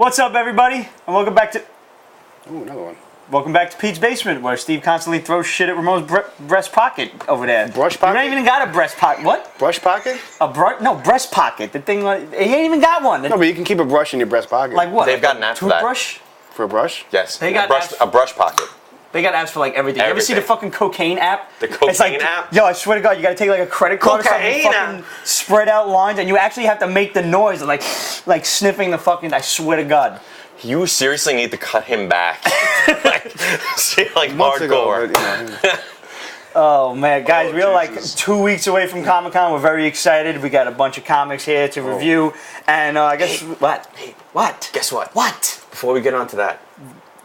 What's up, everybody? And welcome back to... Ooh, another one. Welcome back to Pete's Basement, where Steve constantly throws shit at Ramon's breast pocket over there. Brush pocket? You ain't even got a breast pocket. What? Brush pocket? No, breast pocket. The thing, he ain't even got one. No, but you can keep a brush in your breast pocket. Like what? They've got an app for that. Toothbrush? For a brush? Yes. They got a brush pocket. They got apps for like everything. You ever see the fucking cocaine app? The cocaine it's like, app? Yo, I swear to God, you gotta take like a credit card or something, Cocaine fucking app. spread out lines, and you actually have to make the noise of like sniffing the fucking. I swear to God. You seriously need to cut him back. like Months ago, hardcore. but, you know. Oh man, guys, we're like Jesus. 2 weeks away from Comic-Con. We're very excited. We got a bunch of comics here to review, and I guess what? Guess what? What? Before we get on to that,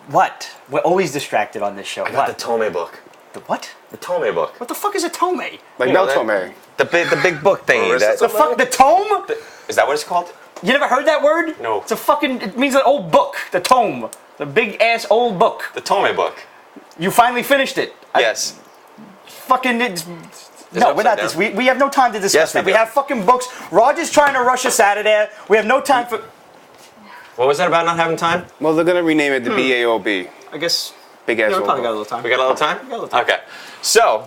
What? We're always distracted on this show. I got What? the Tome book. The what? The Tome book. What the fuck is a tome? Like You know no Tome. The big book thingy. The fuck? The tome? Is that what it's called? You never heard that word? No. It's a fucking. It means an old book. The tome. The big ass old book. The Tome book. You finally finished it. Yes. Fucking. No, we're upside not this. down? We have no time to discuss Yes, that. we We do. have fucking books. Roger's trying to rush us out of there. We have no time for. What was that about not having time? Well, they're gonna rename it the BAOB. I guess. Big ass Yeah, we old probably got a book. little time. We got a little time? We got a little time. Okay. So,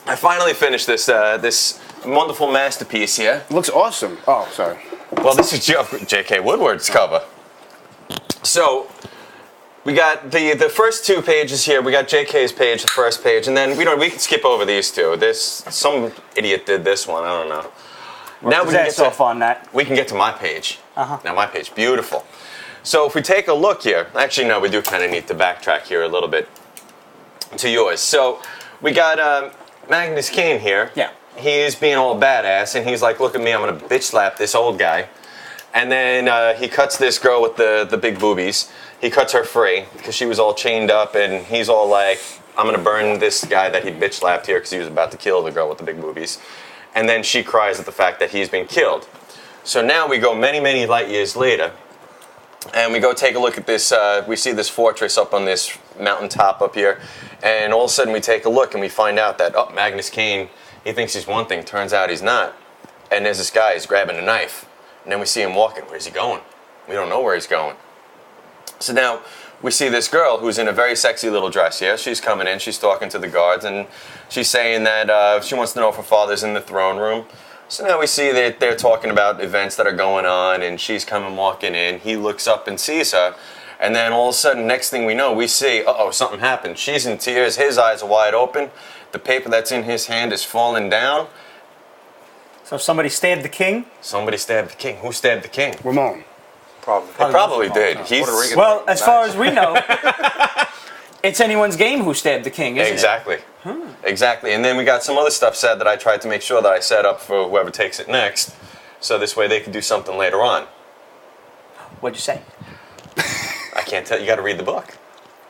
I finally finished this this wonderful masterpiece here. Looks awesome. Oh, sorry. Well, this is J.K. Woodward's cover. So, we got the first two pages here. We got J.K.'s page, the first page, and then we can skip over these two. Some idiot did this one. I don't know. Now we can get off on that. we can get to my page. Now my page, beautiful. So if we take a look here, actually no, we do kind of need to backtrack here a little bit to yours. So we got Magnus Kane here. Yeah. He's being all badass, and he's like, "Look at me, I'm gonna bitch slap this old guy." And then he cuts this girl with the big boobies. He cuts her free because she was all chained up, and he's all like, "I'm gonna burn this guy that he bitch slapped here because he was about to kill the girl with the big boobies." And then she cries at the fact that he's been killed. So now we go many, many light years later, and we go take a look at this. We see this fortress up on this mountaintop up here, and all of a sudden we take a look and we find out that Magnus Kane, he thinks he's one thing, turns out he's not. And there's this guy, he's grabbing a knife, and then we see him walking. Where's he going? We don't know where he's going. So now we see this girl who's in a very sexy little dress here. She's coming in, she's talking to the guards, and she's saying that she wants to know if her father's in the throne room. So now we see that they're talking about events that are going on, and she's coming walking in. He looks up and sees her, and then all of a sudden, next thing we know, we see, something happened. She's in tears, his eyes are wide open, the paper that's in his hand is falling down. So somebody stabbed the king? Somebody stabbed the king. Who stabbed the king? Ramon. They probably did. He's Well, as far as we know, it's anyone's game who stabbed the king, isn't exactly. Exactly. And then we got some other stuff said that I tried to make sure that I set up for whoever takes it next, so this way they can do something later on. it? What'd you say? I can't tell you. Got to read the book.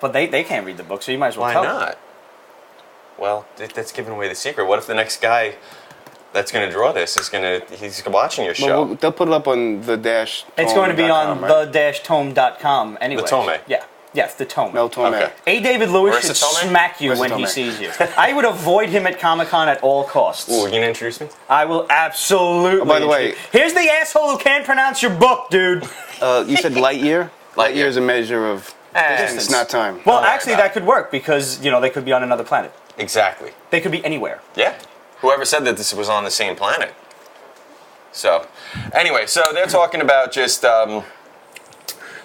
But they can't read the book, so you might as well Why tell them. not? Well, that's giving away the secret. What if the next guy that's going to draw this he's watching your show? Well, they'll put it up on the dash. It's going to be on right? the-tome.com anyway. The Tome? Yeah. Yes, the Tome. No Tome. Okay. A. David Lewis should Marissa Tomei? smack you Marissa when he Tomei. sees you. I would avoid him at Comic-Con at all costs. Ooh, you going to introduce me? I will absolutely. Oh, by the way- here's the asshole who can't pronounce your book, dude. You said light year? Light year. Year is a measure of distance, not time. Well, Don't worry actually, about that could work because they could be on another planet. Exactly. They could be anywhere. Yeah. Whoever said that this was on the same planet. So, anyway, so they're talking about just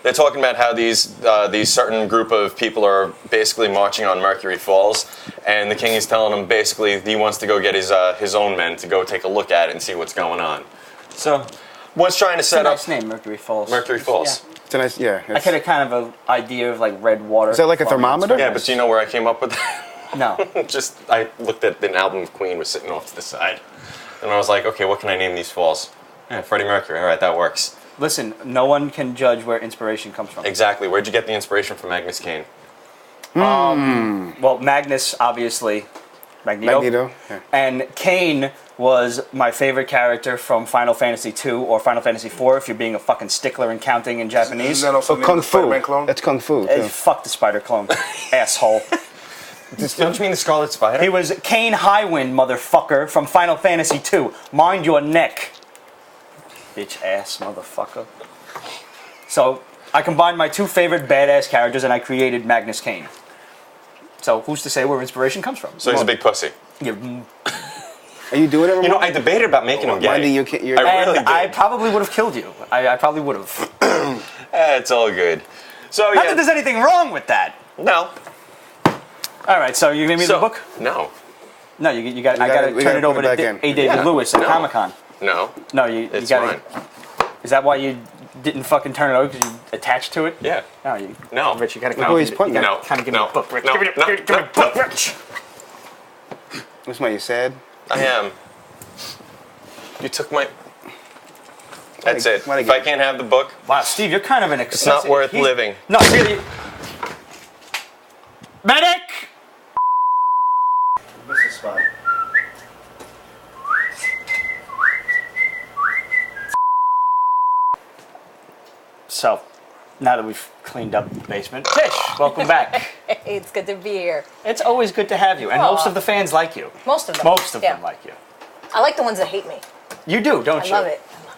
they're talking about how these certain group of people are basically marching on Mercury Falls, and the king is telling them basically he wants to go get his own men to go take a look at it and see what's going on. So, what's trying to It's a set up nice name, Mercury Falls. Mercury Falls? Yeah. It's a nice, yeah. I get a kind of an idea of like red water. Is that like a thermometer? Yeah, but do you know where I came up with that? No. Just I looked at an album of Queen was sitting off to the side, and I was like, okay, what can I name these falls? Yeah, Freddie Mercury. All right, that works. Listen, no one can judge where inspiration comes from. Exactly. Where'd you get the inspiration from Magnus Kane? Well, Magnus, obviously. Magneto. Yeah. And Kane was my favorite character from Final Fantasy II or Final Fantasy IV, if you're being a fucking stickler and counting in Japanese. Isn't that also So named Kung the Fu. Spider-Man clone? That's Kung Fu. Eh, Too. fuck the spider clone. Asshole. Don't you mean the Scarlet Spider? He was Kane Highwind, motherfucker, from Final Fantasy II. Mind your neck. Bitch ass motherfucker. So I combined my two favorite badass characters and I created Magnus Kane. So who's to say where inspiration comes from? So he's a big pussy. Are you doing it? You know, I debated about making him gay. Wendy, you can't. You're, I really And did. I probably would have killed you. I probably would have. It's all good. So Not that yeah, there's anything wrong with that. no. All right, so you gave me the book? No. No, you got. I got to we turn gotta it over put it to back in. A. David Yeah. Lewis at No. Comic Con. No. No, you It's got mine. to. Is that why you didn't fucking turn it over because you attached to it? Yeah. No, No. Rich, you got to Look where he's putting it. No. Kind of give me No. a book, Rich. No. Give me No. a book, Rich. what's my? You sad? I am. You took my. That's it. What If I can't have the book, Wow, Steve, you're kind of an excessive. it's not worth living. No, really. Medic! This is fine. So, now that we've cleaned up the basement, Tish, welcome back. It's good to be here. It's always good to have you, and Aw. most of the fans like you. Most of them. Most of Yeah. them like you. I like the ones that hate me. You do, don't I you? love it. I love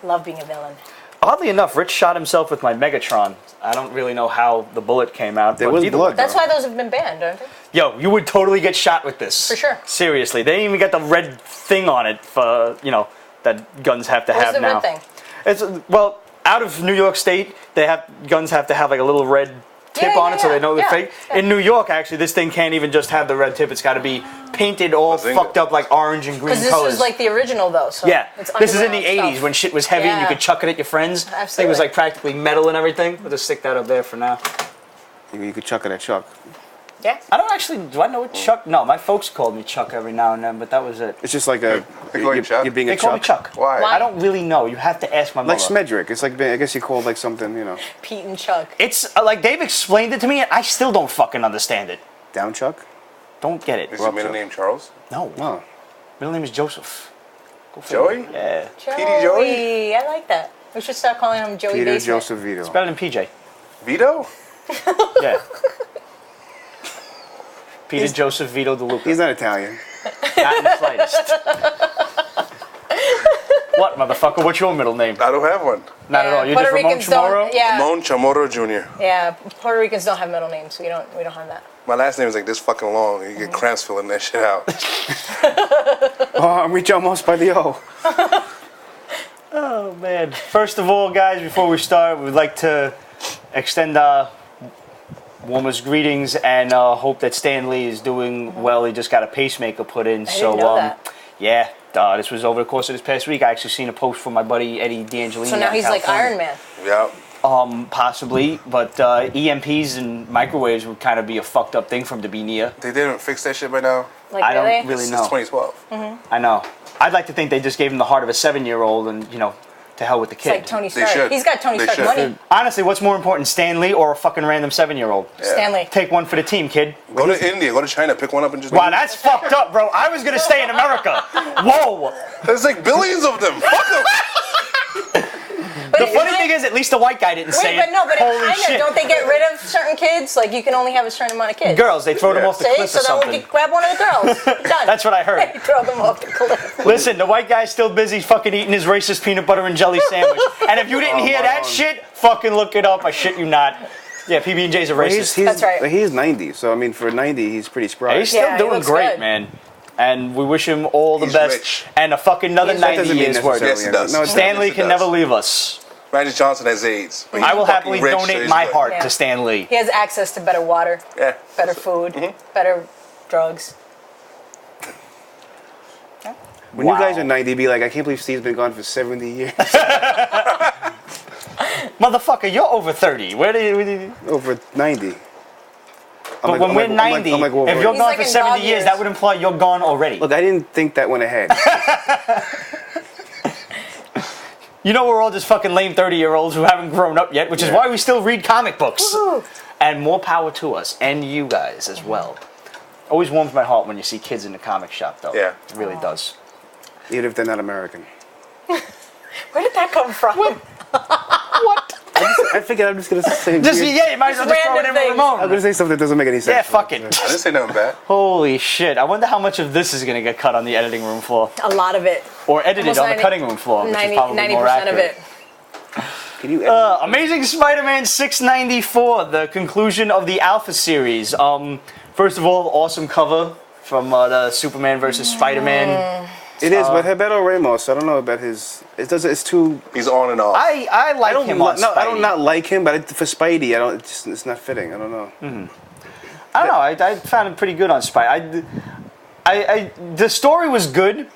that. Love being a villain. Oddly enough, Rich shot himself with my Megatron. I don't really know how the bullet came out. There but was either blood. way. That's why those have been banned, aren't they? Yo, you would totally get shot with this. For sure. Seriously, they ain't even got the red thing on it for that guns have to What's have the now. red thing? It's well, out of New York State, guns have to have like a little red tip Yeah, on it so they know they're yeah, fake. yeah. In New York, actually, this thing can't even just have the red tip. It's got to be painted all Bazinga. fucked up like orange and green Because this colors. is like the original, though. So yeah, it's this is in the underground 80s stuff. when shit was heavy and you Yeah. could chuck it at your friends. This thing was Absolutely. like practically metal and everything. We'll just stick that up there for now. You could chuck it at Chuck. Yeah. I don't actually. Do I know what Chuck? No, my folks called me Chuck every now and then, but that was it. It's just like a. They call you Chuck? You're being They a call me Chuck. Chuck. Why? Why? I don't really know. You have to ask my mother. Like Smedrick. It's like I guess you called like something, Pete and Chuck. It's like they've explained it to me, and I still don't fucking understand it. down Chuck. Don't get it. Is your middle name Charles? No, Oh, middle name is Joseph. Go for Joey? it. Yeah, Petey Joey? I like that. We should start calling him Joey Peter Basement. Joseph Vito. better than PJ. Vito? Yeah. Peter Joseph Vito DeLuca. He's not Italian. Not in the slightest. What, motherfucker? What's your middle name? I don't have one. Not at all. You're Puerto just Ramon Ricans don't. Chamorro? Yeah. Ramon Chamorro Jr. Yeah. Puerto Ricans don't have middle names. We don't have that. My last name is like this fucking long. You get cramps filling that shit out. Oh, I'm reaching almost by the O. Oh, man. First of all, guys, before we start, we'd like to extend our warmest greetings and hope that Stan Lee is doing well. He just got a pacemaker put in. didn't know that. Yeah, this was over the course of this past week. I actually seen a post from my buddy Eddie D'Angelini. So now out in he's like California. Iron Man. Yeah. Possibly, but EMPs and microwaves would kind of be a fucked up thing for him to be near. They didn't fix that shit by now. Like I don't really? really Since know. 2012. I know. I'd like to think they just gave him the heart of a 7-year-old and, to hell with the It's kid. like Tony They Stark. should. He's got Tony They Stark should. money. Honestly, what's more important, Stan Lee or a fucking random 7-year-old? Yeah. Stanley. Take one for the team, kid. Go to India. Go to China. Pick one up and just. Wow, that's fucked up, bro. I was gonna stay in America. Whoa. There's like billions of them. Fuck them. But The in funny China- thing is, at least the white guy didn't say Wait, but it. no, but in Holy China, shit. don't they get rid of certain kids? Like you can only have a certain amount of kids. Girls, they throw them off the See, cliff so or then we something. can grab one of the girls. Done. That's what I heard. Throw them off the cliff. Listen, the white guy's still busy fucking eating his racist peanut butter and jelly sandwich. And if you didn't hear that shit, fucking look it up. I shit you not. Yeah, PB&J's a racist. That's right. He's 90, so I mean, for 90, he's pretty spry. He's still Yeah, he doing looks great, good. man. And we wish him all the He's best. rich. And a fucking another He's- That 90 doesn't mean years worth. necessarily. Yes, it does. No, it's Stanley Yes, it can does. never leave us. Magic Johnson has AIDS. But I he's will fucking happily rich, so donate he's my good. heart Yeah. to Stan Lee. He has access to better water, Yeah. better food, better drugs. When you guys are 90, be like, I can't believe Steve's been gone for 70 years. Motherfucker, you're over 30. Where do you... Over 90. But when we're 90, I'm like if Wolverine. you're He's gone like for in 70 dog years, years. that would imply you're gone already. Look, I didn't think that one ahead. You know we're all just fucking lame 30-year-olds who haven't grown up yet, which is Yeah. why we still read comic books. Woohoo. And more power to us, and you guys as well. Always warms my heart when you see kids in the comic shop, though. Yeah. It really does. Even if they're not American. Where did that come from? What? I figured I'm just going to say... Just, weird- yeah, you might as well just throw it in Random with things. I'm going Ramon. to say something that doesn't make any sense. Yeah, fuck it. I didn't say nothing bad. Holy shit. I wonder how much of this is going to get cut on the editing room floor. A lot of it. Or edited Almost on the 90 cutting room floor, which is probably more 90% of accurate. it. Can you? Amazing Spider-Man 694, the conclusion of the Alpha series. First of all, awesome cover from the Superman versus Spider-Man. It is, but Roberto Ramos, I don't know about his. It's too. He's on and off. I like him on Spidey. I don't not like him, but for Spidey, I don't. It's not fitting. I don't know. I don't know. I found him pretty good on Spidey. The story was good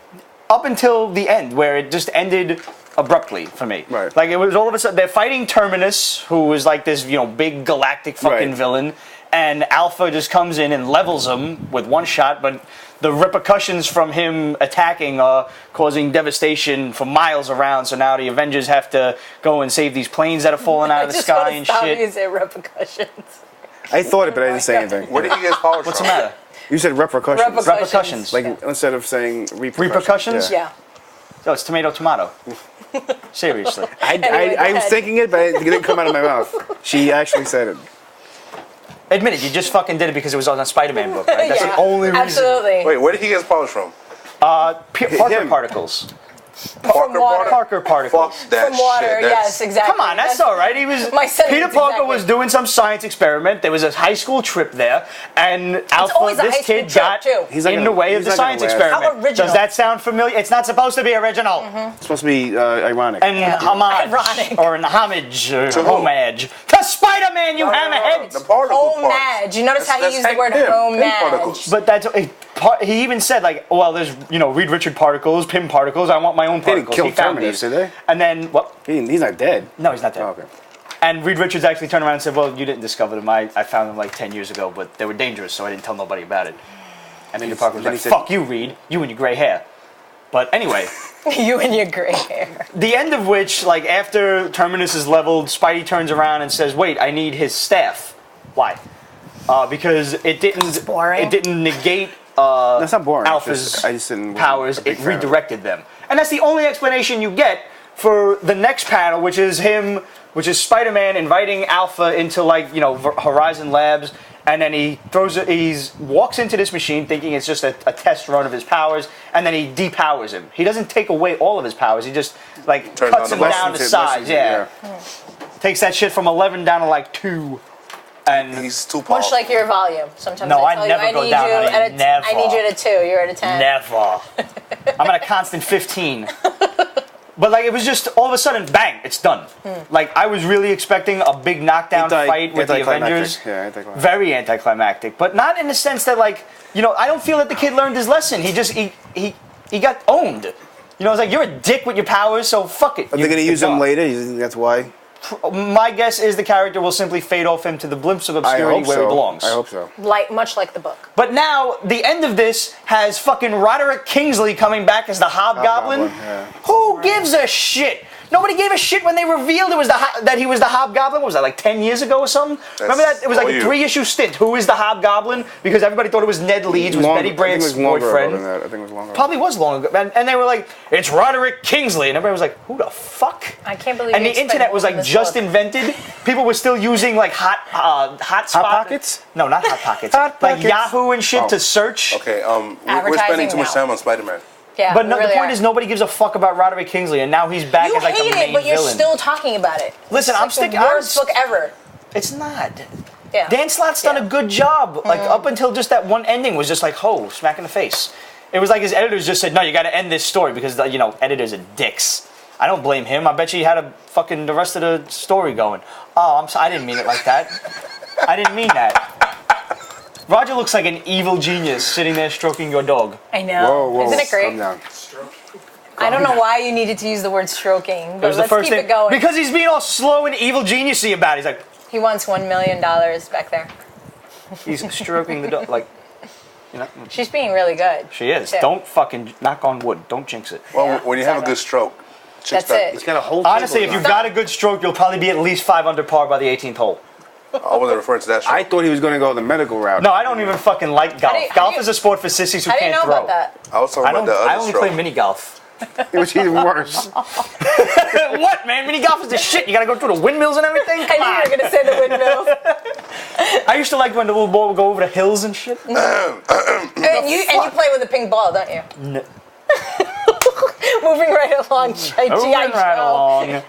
up until the end, where it just ended abruptly for me. Right. Like it was all of a sudden they're fighting Terminus, who was like this, big galactic fucking villain, and Alpha just comes in and levels him with one shot, but the repercussions from him attacking are causing devastation for miles around. So now the Avengers have to go and save these planes that have fallen out of the sky and shit. You say repercussions. I thought it, but I didn't say anything. Where did he get his powers What's from? the matter? You said repercussions. Repercussions. Like instead of saying Repercussions? Yeah. Oh, it's tomato. Seriously. I was thinking it, but it didn't come out of my mouth. She actually said it. Admit it, you just fucking did it because it was on a Spider-Man book, right? That's Yeah, the only reason. Absolutely. Wait, where did he get his powers from? Parker particles. Parker water. Parker particles. Fuck that From water, shit. yes, exactly. Come on, that's all right. He was My sentence, Peter Parker exactly. was doing some science experiment. There was a high school trip there, and Alpha, always a this high school kid, trip, got too. He's not in gonna- the way of he's the not gonna science last. experiment. How original. Does that sound familiar? It's not supposed to be original. It's supposed to be ironic. And homage, Ironic. or an homage, or To who? homage to Spider-Man, you No, hammerhead. the particle part. Homage. You notice how he That's used the word Pym homage. particles. But that's he even said like, well, there's Reed Richard particles, Pym particles. I want my own They didn't particles. kill He found Terminus, these. did they? And then what? He's not dead. No, he's not dead. Oh, okay. And Reed Richards actually turned around and said, well, you didn't discover them. I found them like 10 years ago, but they were dangerous, so I didn't tell nobody about it. And Peter Parker was then like, he said- fuck you, Reed. You and your gray hair. But anyway, You and your gray hair. the end of which, like, after Terminus is leveled, Spidey turns around and says, wait, I need his staff. Why? Because it didn't... boring. It didn't negate That's not boring. Alpha's I just didn't. powers. a big It fan of redirected them. And that's the only explanation you get for the next panel, which is Spider-Man inviting Alpha into Horizon Labs, and then he walks into this machine thinking it's just a test run of his powers, and then he depowers him. He doesn't take away all of his powers. He just Turns cuts down him the down to lessons, size. Yeah. Takes that shit from 11 down to like 2. And He's too powerful. Much like your volume. Sometimes No, I I tell never you, go I need down, you honey, at a, never. I need you at a 2. You're at a 10. never. I'm at a constant 15. But it was just all of a sudden, bang, it's done. I was really expecting a big knockdown fight with the Avengers. Yeah, anticlimactic. Very anticlimactic, but not in the sense that I don't feel that the kid learned his lesson. He just he got owned. It's like, you're a dick with your powers, so fuck it. Are they going to use him later? You think that's why? My guess is the character will simply fade off into the blimps of I obscurity hope where so. he belongs. I hope so. Much like the book. But now, the end of this has fucking Roderick Kingsley coming back as the Hobgoblin. Yeah. Who gives a shit? Nobody gave a shit when they revealed that he was the Hobgoblin. What was that, like 10 years ago or something? Remember that? It was like a 3-issue stint. Who is the Hobgoblin? Because everybody thought it was Ned Leeds, was Betty Brant's boyfriend. I think it was longer. Probably was long ago. And they were like, it's Roderick Kingsley. And everybody was like, who the fuck? I can't believe And you the internet was expected just this book. invented. People were still using hot spot. Pockets? No, not Hot Pockets. Hot Like Pockets. Yahoo and shit Oh. to search. Okay, we're Advertising spending too much now. time on Spider-Man. Yeah, But we no, really the point are. is nobody gives a fuck about Roderick Kingsley, and now he's back You as like the hate main it, but you're villain. still talking about it. Listen, It's I'm like sticking. the worst book ever. It's not. Yeah. Dan Slott's done a good job. Up until just that one ending was just like, smack in the face. It was like his editors just said, no, you got to end this story because editors are dicks. I don't blame him. I bet you he had the rest of the story going. Oh, I didn't mean it like that. I didn't mean that. Roger looks like an evil genius sitting there stroking your dog. I know. Whoa, Isn't it great? Calm down. I don't know why you needed to use the word stroking, It but was the let's first keep thing it going. because he's being all slow and evil geniusy about it. He's like, He wants $1 million back there. he's stroking the dog She's being really good. She is. too. Don't fucking knock on wood. Don't jinx it. Well, Yeah, when you have a exactly. good stroke, chicks That's it. He's got a whole. Honestly, table if you've now. got a good stroke, you'll probably be at least 5 under par by the 18th hole. I wasn't referring to that stroke. I thought he was going to go the medical route. No, I don't even fucking like golf. do you- how Golf do you- is a sport for sissies who How do you can't know throw. about that? I was talking I about the other I only stroke. play mini golf. It was even worse. What, man? Mini golf is the shit. You gotta go through the windmills and everything? I Come knew on. you were going to say the windmills. I used to like when the little ball would go over the hills and shit. and you play with a pink ball, don't you? No. Moving right along, G.I. Moving right Joe. along.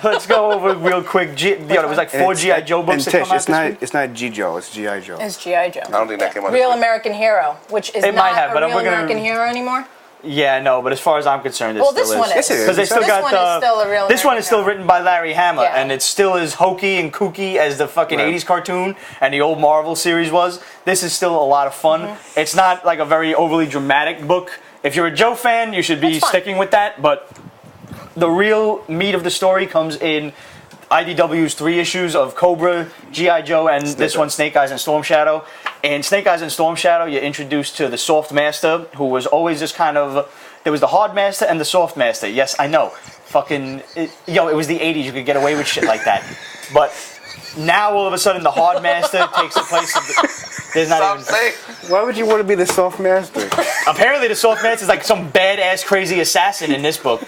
Let's go over real quick. There was like 4 G.I. Joe books that Tich, come out this week. it's not G. Joe, it's G.I. Joe. It's G.I. Joe. I don't think that came out. Real this week. American Hero, which is It might not have, but a we're Real gonna- American Hero anymore. Yeah, no, but as far as I'm concerned, it Well, still this is. one is. Yes, it is. Because they still This got one is still a Real This one American is still Hero. written by Larry Hama, Yeah. and it's still as hokey and kooky as the fucking Right. 80s cartoon and the old Marvel series was. This is still a lot of fun. It's not like a very overly dramatic book. If you're a Joe fan, you should be It's fun. sticking with that, but the real meat of the story comes in IDW's 3 issues of Cobra, G.I. Joe, and this one, Snake Eyes and Storm Shadow. In Snake Eyes and Storm Shadow, you're introduced to the Soft Master, who was always just kind of... There was the Hard Master and the Soft Master. Yes, I know. It was the 80s. You could get away with shit like that. But now, all of a sudden, the Hard Master takes the place of the... There's not Stop even... saying. Why would you want to be the soft master? Apparently, the Soft Master is like some badass, crazy assassin in this book.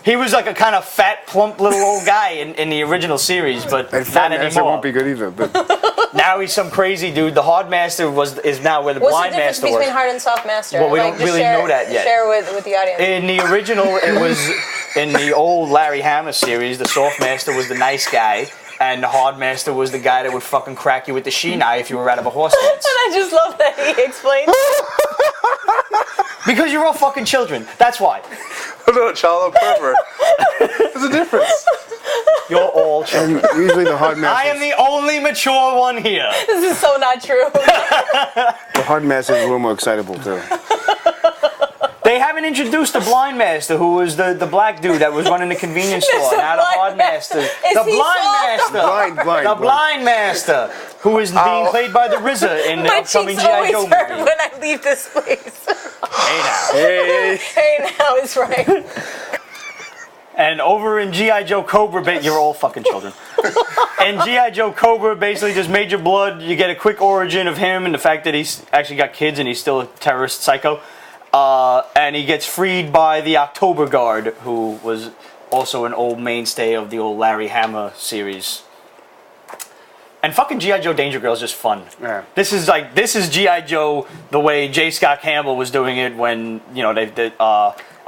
He was like a kind of fat, plump little old guy in the original series, but And not fat master anymore. won't be good either. But Now he's some crazy dude. The Hard Master is now where the What's the Blind difference Master between was. hard and soft master? Well, we don't just really know that yet. Share with the audience. In the original, it was in the old Larry Hama series. The Soft Master was the nice guy, and the Hard Master was the guy that would fucking crack you with the she-knife if you were out of a horse dance. And I just love that he explains. Because you're all fucking children. That's why. No, child or pervert. There's a difference. You're all children. and usually the hard I master, am the only mature one here. This is so not true. the hard master is a little more excitable too. They haven't introduced the Blind Master, who was the black dude that was running the convenience store. the Now the Blind Hard Master. Is The he Blind soft? Master. Blind. The Blind Master, who is being played by the RZA in the My upcoming cheeks G.I. always Joe hurt movie. when I leave this place. Hey now. Hey, Hey, now is right. And over in G.I. Joe Cobra, you're all fucking children. And G.I. Joe Cobra, basically just Major Blood, you get a quick origin of him and the fact that he's actually got kids and he's still a terrorist psycho. And he gets freed by the October Guard, who was also an old mainstay of the old Larry Hama series. And fucking G.I. Joe Danger Girl is just fun. Yeah. This is G.I. Joe the way J. Scott Campbell was doing it when,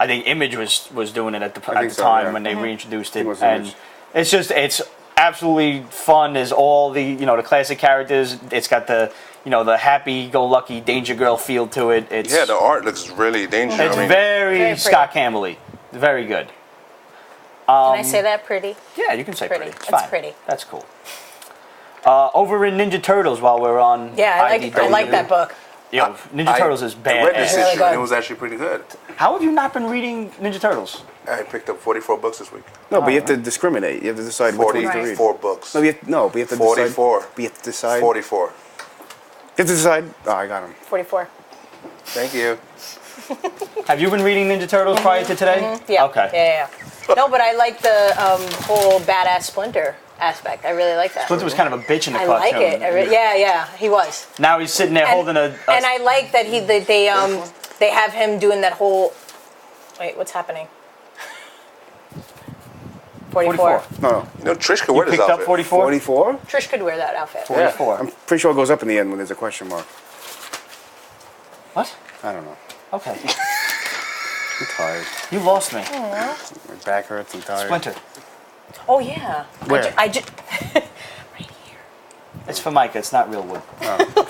I think Image was doing it at the time yeah. when they reintroduced it. was And Image. it's absolutely fun as all the classic characters. It's got the happy-go-lucky Danger Girl feel to it. It's Yeah, the art looks really dangerous. it's very Very Scott Campbell-y. Very good. Can I say that pretty? Yeah, you can say pretty. Pretty. It's It's fine. pretty. That's cool. Over in Ninja Turtles, while we're on Yeah, I IDW, like that book. Yo, Ninja Turtles is I read badass. this Really issue, good. and it was actually pretty good. How have you not been reading Ninja Turtles? I picked up 44 books this week. no, but you have to discriminate. You have to decide which ones to read. 44 books. No, but you have to 44. decide. But you have to decide. 44. You have to decide. Oh, I got him. 44. Thank you. Have you been reading Ninja Turtles prior to today? Yeah. Okay. Yeah. No, but I like the whole badass Splinter aspect. I really like that. Splinter was kind of a bitch in the I cartoon. like it. Yeah, he was. Now he's sitting there holding a And I like that they have him doing that whole. Wait, what's happening? 44. 44. No, You know, Trish could wear this Picked up outfit. 44? 44. Trish could wear that outfit. 44. I'm pretty sure it goes up in the end when there's a question mark. What? I don't know. Okay. I'm tired. You lost me. My back hurts. I'm tired. Splinter. Oh yeah. Where? I just right here. It's for Micah. It's not real wood.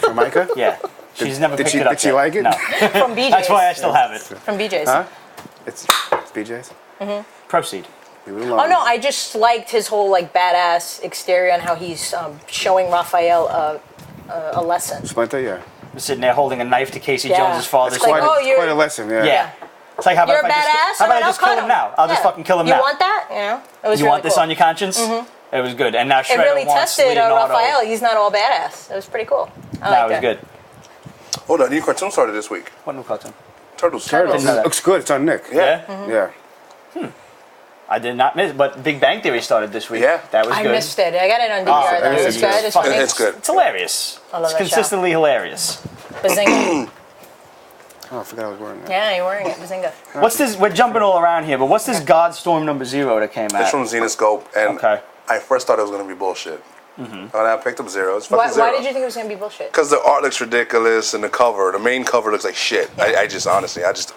For Micah? Yeah. She's never did picked she- it up did she yet. like it? No. From BJ's. That's why I still have it. From BJ's. Huh? It's BJ's. Proceed. Leave it alone. Oh no, I just liked his whole like badass exterior and how he's showing Raphael a lesson. Splinter, yeah. You're sitting there holding a knife to Casey Yeah. Jones's father's It's like, stomach. oh, you're- Quite a lesson, yeah. Yeah. It's like, how about You're a if I badass. just, how about I just kill him now? I'll just fucking kill him you now. You want that? You know, it was You really want this cool. on your conscience? It was good. And now It Shredder really wants tested Leonardo. Raphael. He's not all badass. It was pretty cool. I That liked was it. good. Hold on, new cartoon started this week. What new cartoon? Turtles. Turtles. know that. Looks good. It's on Nick. Yeah? Yeah. I did not miss, but Big Bang Theory started this week. Yeah. That was I good. missed it. I got it on DVR. though. it's It's good. good. It's Fuck, funny. It's good. It's hilarious. I love It's that show. consistently hilarious. Bazinga. Oh, I forgot I was wearing that. Yeah, you're wearing it. Bazinga. What's this? We're jumping all around here, but what's this Godstorm #0 that came out? It's from Xenoscope, and Okay. I first thought it was going to be bullshit. And I picked up Zero. It's fucking Zero. Why did you think it was gonna be bullshit? Because the art looks ridiculous and the main cover looks like shit. I just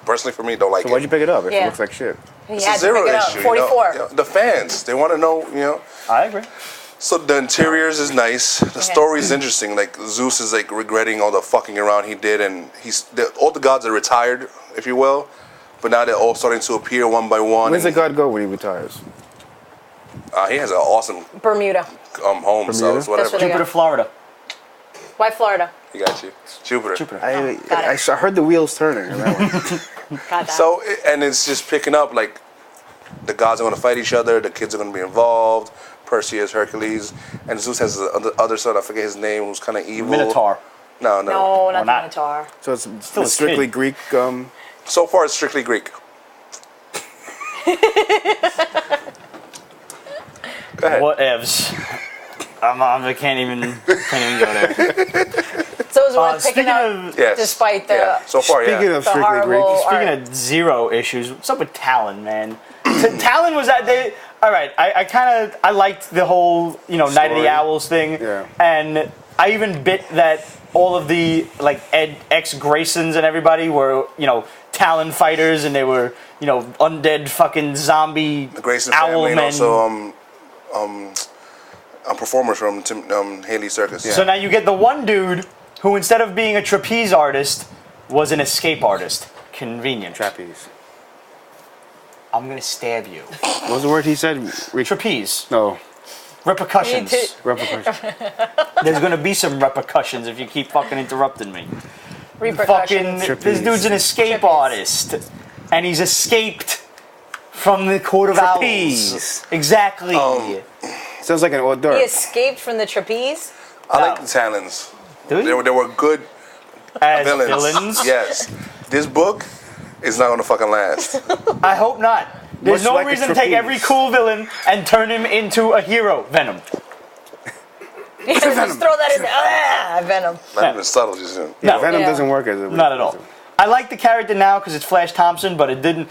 personally for me don't like So it. why'd you pick it up if Yeah. it looks like shit? He It's had a to Zero pick it up. issue. 44. The fans, they want to know, I agree. So the interiors is nice. The story is interesting. Like Zeus is like regretting all the fucking around he did, and all the gods are retired, if you will, but now they're all starting to appear one by one. Where's the god go when he retires? He has an awesome Bermuda. home, so it's whatever. That's what they Jupiter, Florida. Why Florida? You got you, Jupiter. I heard the wheels turning. On that one. Got that. So and it's just picking up like the gods are going to fight each other. The kids are going to be involved. Perseus, Hercules, and Zeus has the other son. I forget his name. Who's kind of evil. Minotaur. No. No, not the not. Minotaur. So it's Still a strictly kid. Greek. So far, it's strictly Greek. Go ahead. Whatevs. I can't even go there. So it was worth picking Speaking up, of Yes. despite the. Yeah. So far, Speaking yeah. of The strictly Greek, horrible speaking art. of Zero issues, what's up with Talon, man? Talon was at the. All right, I liked the whole Night of Story. the Owls thing, Yeah. and I even bit that all of the like ex Graysons and everybody were Talon fighters, and they were undead fucking zombie The Grayson owl family, and men. also performers from Haley Circus. So now you get the one dude who, instead of being a trapeze artist, was an escape artist. Convenient. trapeze. I'm gonna stab you. What was the word he said? Trapeze. No. Repercussions. Repercussion. There's gonna be some repercussions if you keep fucking interrupting me. Fucking, Repercussions. this dude's an escape Trapeze. artist, and he's escaped from the Court of Trapeze. Owls. Exactly. Sounds like an hors He d'oeuvre. escaped from the trapeze. I like No. the Talons. Do you? They were good As villains. villains? Yes. This book is not gonna fucking last. I hope not. There's Much no like a reason to take trapeze. every cool villain and turn him into a hero. Venom. Yeah, just throw that in there. Venom. Not even subtle, just No. Venom Yeah. doesn't work as a Not at all. I like the character now because it's Flash Thompson, but it didn't,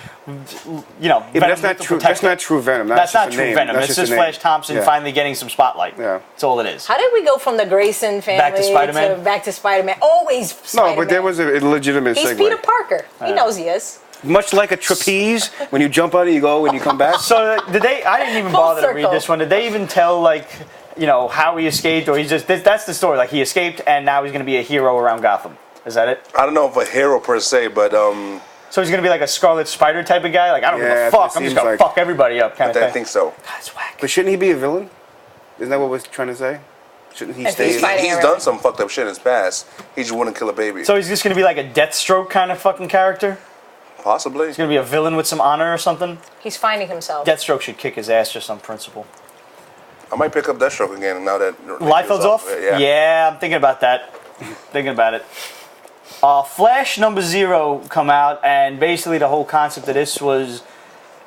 Yeah, but that's not to true. protect That's not true Venom. That's just not a true name. Venom. That's It's a just name. Flash Thompson Yeah. finally getting some spotlight. Yeah. That's all it is. How did we go from the Grayson family Back to Spider-Man? back to Spider-Man? Always Spider-Man. No, but there was a legitimate He's segue. Peter Parker. He knows he is. Much like a trapeze, when you jump out, you go, when you come back. So did they? I didn't even Full bother to read circle. this one. Did they even tell how he escaped, or he's just that's the story? Like he escaped and now he's going to be a hero around Gotham. Is that it? I don't know if a hero per se, but So he's going to be like a Scarlet Spider type of guy. Like I don't give Yeah, a fuck. it I'm just seems going to like- fuck everybody up, kind of I thing. think so. That's whack. But shouldn't he be a villain? Isn't that what we're trying to say? Shouldn't he If stay? he's fighting He's everything. done some fucked up shit in his past. He just wouldn't kill a baby. So he's just going to be like a Deathstroke kind of fucking character. Possibly. He's going to be a villain with some honor or something. He's finding himself. Deathstroke should kick his ass just on principle. I might pick up Deathstroke again now that Liefeld's off? Yeah. I'm thinking about that. Thinking about it. Flash number 0 come out, and basically the whole concept of this was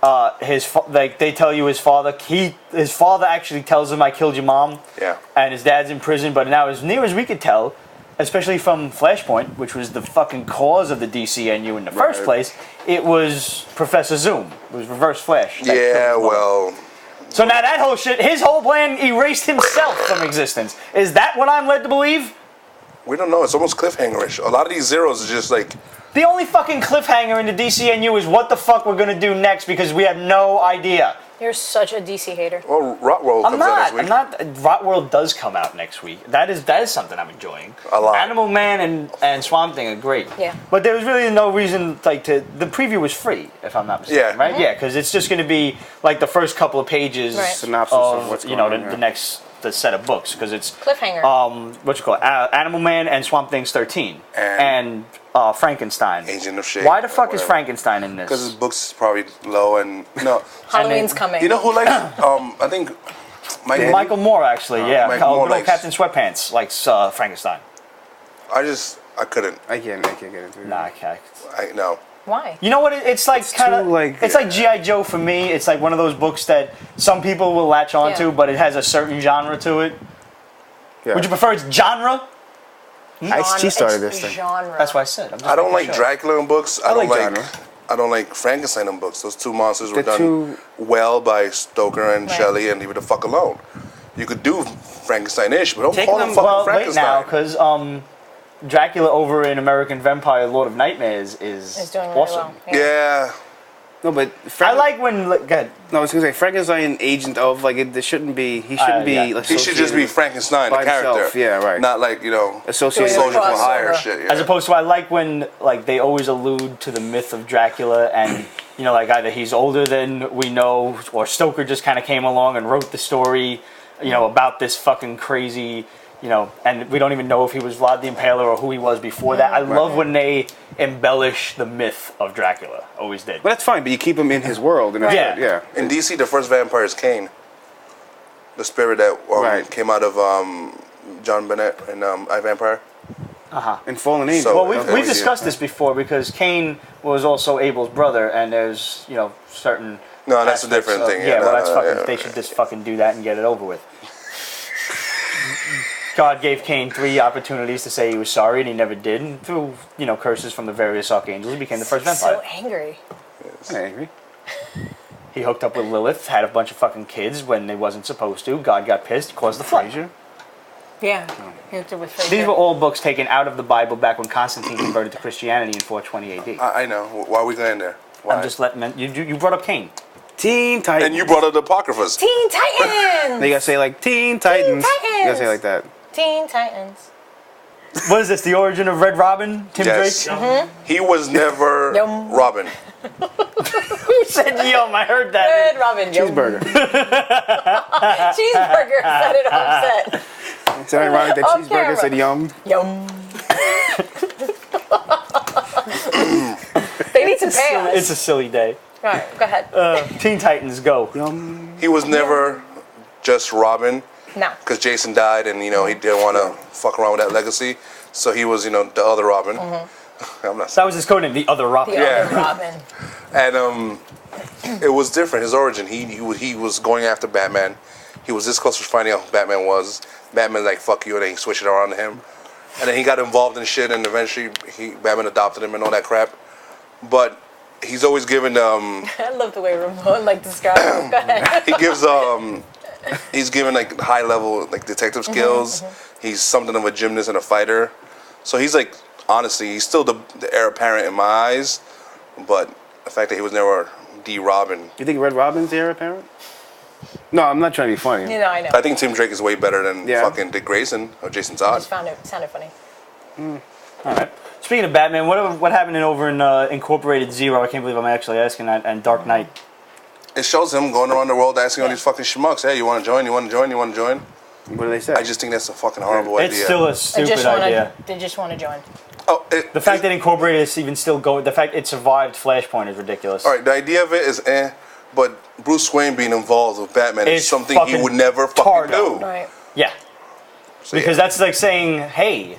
they tell you his father actually tells him I killed your mom. Yeah. And his dad's in prison, but now as near as we could tell, especially from Flashpoint, which was the fucking cause of the DCNU in the first Right. place, it was Professor Zoom. It was Reverse Flash. that killed Yeah, his mom. well, So now that whole shit, his whole plan erased himself from existence. Is that what I'm led to believe? we don't know. It's almost cliffhangerish. A lot of these zeros are just like, The only fucking cliffhanger in the DCNU is what the fuck we're gonna do next because we have no idea. You're such a DC hater. well, Rotworld I'm comes out next not. week. I'm not. Rotworld does come out next week. That is something I'm enjoying. A lot. Animal Man and Swamp Thing are great. Yeah. But there was really no reason the preview was free, if I'm not mistaken. Yeah. Right? Yeah, because it's just gonna be like the first couple of pages Right. Synopsis of what's going on, the next the set of books because it's Cliffhanger. what you call it, Animal Man and Swamp Thing's 13 and Frankenstein. Agent of Shade. Why the fuck is whatever. Frankenstein in this? Because his books is probably low and no. Halloween's coming. You know who likes? I think Michael Moore actually, yeah, Michael Moore little likes- Captain Sweatpants likes Frankenstein. I couldn't. I can't get into it. Nah, I can't. No. Why? You know what? It's like kind of too, like- it's like GI Joe for me. It's like one of those books that some people will latch onto, Yeah. but it has a certain genre to it. Yeah. Would you prefer its genre? Ice-T started It's this thing. Genre. That's what I said. I'm just I don't making like sure. Dracula in books. I don't like like. genre. I don't like Frankenstein in books. Those two monsters were The done two- well by Stoker and Right. Shelley, and leave it the fuck alone. you could do Frankenstein-ish, but don't Take call them. him fucking Well, wait Frankenstein. now, because Dracula over in American Vampire: Lord of Nightmares is It's doing really awesome. well. Yeah. No, but I like when. Go ahead. No, I was gonna say Frankenstein, agent of like it. There shouldn't be. He shouldn't be. yeah. Like, He should just be Frankenstein, the by himself, character. yeah, right. Not like, associated. soldier for Crossover. hire shit. Yeah. As opposed to, I like when like they always allude to the myth of Dracula, and like either he's older than we know, or Stoker just kind of came along and wrote the story, about this fucking crazy, and we don't even know if he was Vlad the Impaler or who he was before that. I love when they embellish the myth of Dracula. Always did. But that's fine. But you keep him in his world, and Yeah. yeah. In DC, the first vampire is Kane. The spirit that Right. came out of John Bennett and I, Vampire. And Fallen Angel. So- Well, Okay, we've yeah. discussed this before because Cain was also Abel's brother, and there's certain. No, that's a aspects different of- thing. Yeah, Yeah, well, no, that's no, fucking. yeah, They should just fucking do that and get it over with. God gave Cain 3 opportunities to say he was sorry, and he never did. And through curses from the various archangels, he became the first vampire. So angry. I'm angry. He hooked up with Lilith, had a bunch of fucking kids when they wasn't supposed to. God got pissed, caused the flood. Frasier. Yeah. He hooked it with Fraser. These were all books taken out of the Bible back when Constantine converted to Christianity in 420 AD. I know. Why are we going there? Why? I'm just letting you brought up Cain. Teen Titans. And you brought up the Apocryphas. Teen Titans! They gotta say like Teen Titans. You gotta Titans! say like that. Teen Titans. What is this? The origin of Red Robin? Tim Yes. Drake? He was never Yum. Robin. Who said yum? I heard that. Red Robin. Yum. Cheeseburger. Cheeseburger said it offset. It's ironic that Off cheeseburger camera. said yum. Yum. They need to pay us. It's a silly day. All right, go ahead. Teen Titans, go. Yum. He was never just Robin No. because Jason died and, he didn't want to fuck around with that legacy. So he was, the other Robin. I'm not That was his codename, the other Robin. The Yeah. other Robin. And it was different. His origin, he was going after Batman. He was this close to finding out who Batman was. Batman like fuck you, and then he switched it around to him. And then he got involved in shit, and eventually Batman adopted him and all that crap. But he's always given I love the way Ramon describes it. Go ahead. he gives he's given like high level like detective skills. He's something of a gymnast and a fighter. So he's like honestly, he's still the heir apparent in my eyes. But the fact that he was never D. Robin. You think Red Robin's the heir apparent? No, I'm not trying to be funny. You know, I know. I think Tim Drake is way better than Yeah. fucking Dick Grayson or Jason I Todd. just found it sounded funny. All right. Speaking of Batman, what happened over in Incorporated Zero? I can't believe I'm actually asking that. And Dark Knight. It shows him going around the world asking all these fucking schmucks, hey, you want to join? You want to join? You want to join? What do they say? I just think that's a fucking horrible It's idea. still a stupid idea. They just want to join. The fact that Incorporated is even still going, the fact it survived Flashpoint is ridiculous. All right, the idea of it is but Bruce Wayne being involved with Batman is It's something he fucking would never fucking tardo. do. Right. Yeah. So, Because that's like saying, hey,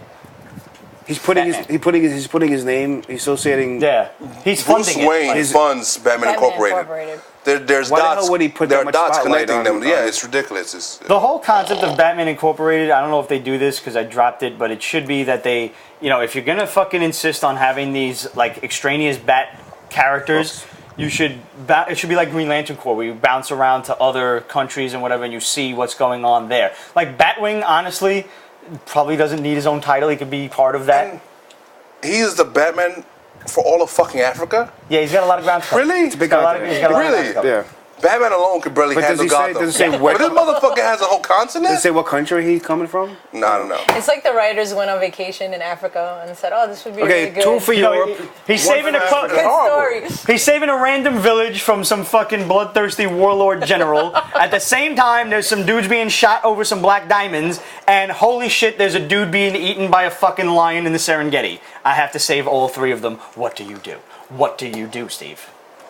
He's putting his name. He's associating. yeah, he's Bruce funding Wayne it. funds Batman Incorporated. There's Why the dots. hell would he put there that are much dots spotlight connecting on- them. Yeah, on- it's ridiculous. It's, The whole concept of Batman Incorporated, I don't know if they do this because I dropped it, but it should be that they, if you're gonna fucking insist on having these like extraneous Bat characters, it should be like Green Lantern Corps, where you bounce around to other countries and whatever, and you see what's going on there. Like Batwing, honestly, probably doesn't need his own title. He could be part of that. And he is the Batman for all of fucking Africa. Yeah, he's got a lot of ground to cover. Really? He's got a lot of Really? ground to cover. Yeah. Batman alone could barely But does handle he say- Gotham. does it say But what- this motherfucker has a whole continent. Does it say what country he's coming from? No, I don't know. It's like the writers went on vacation in Africa and said, "Oh, this would be Okay, really good." 2 for You know, Europe. he's one saving for a Africa. Good Horrible. story. He's saving a random village from some fucking bloodthirsty warlord general. At the same time, there's some dudes being shot over some black diamonds, and holy shit, there's a dude being eaten by a fucking lion in the Serengeti. I have to save all 3 of them. What do you do? What do you do, Steve?